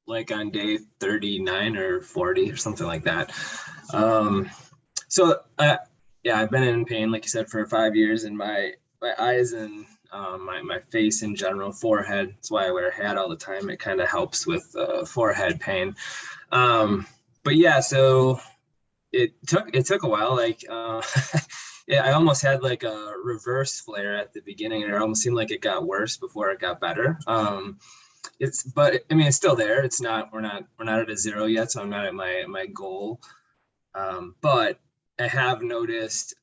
like on day 39 or 40 or something like that. So yeah, I've been in pain, like you said, for 5 years, and my eyes and my face in general, forehead. That's why I wear a hat all the time. It kind of helps with forehead pain. But yeah, so it took a while. Like yeah, I almost had like a reverse flare at the beginning, and it almost seemed like it got worse before it got better. But I mean, it's still there. It's not, we're not at a zero yet, so I'm not at my goal. But I have noticed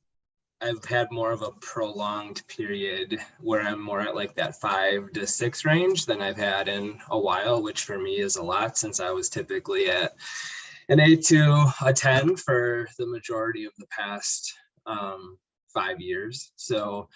I've had more of a prolonged period where I'm more at like that 5 to 6 range than I've had in a while, which for me is a lot, since I was typically at an 8 to a 10 for the majority of the past 5 years. So,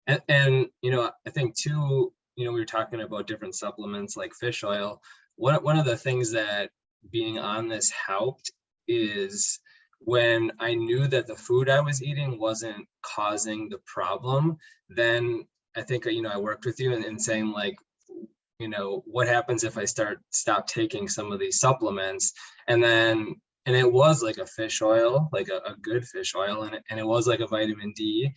and I think too, we were talking about different supplements like fish oil. One of the things that being on this helped is when I knew that the food I was eating wasn't causing the problem, then I think, I worked with you and saying like, what happens if I stop taking some of these supplements? And it was like a fish oil, like a good fish oil, and it was like a vitamin D.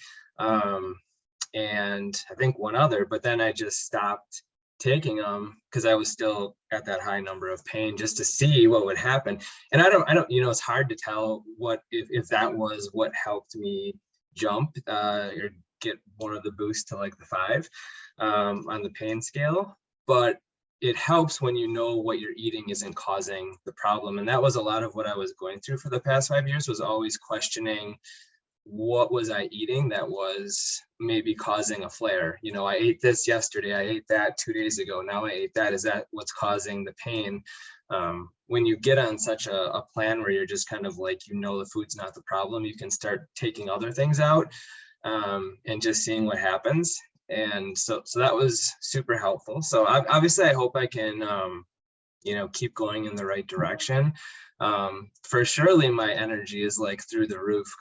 And I think one other, but then I just stopped taking them because I was still at that high number of pain, just to see what would happen. And I don't, it's hard to tell what, if that was what helped me jump or get one of the boosts to like the 5 on the pain scale. But it helps when you know what you're eating isn't causing the problem. And that was a lot of what I was going through for the past 5 years, was always questioning, what was I eating that was maybe causing a flare? I ate this yesterday, I ate that 2 days ago, now I ate that. Is that what's causing the pain? When you get on such a plan where you're just kind of like, the food's not the problem, you can start taking other things out and just seeing what happens. And so that was super helpful. So obviously I hope I can keep going in the right direction. For surely my energy is like through the roof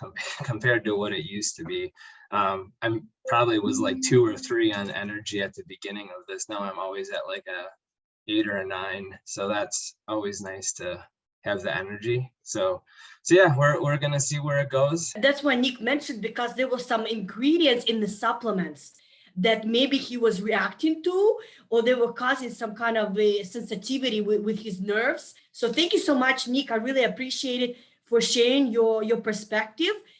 compared to what it used to be. I'm probably was like 2 or 3 on energy at the beginning of this. Now I'm always at like a 8 or a 9. So that's always nice to have the energy. So yeah, we're gonna see where it goes. That's why Nick mentioned, because there were some ingredients in the supplements that maybe he was reacting to, or they were causing some kind of a sensitivity with his nerves. So thank you so much, Nick. I really appreciate it for sharing your perspective.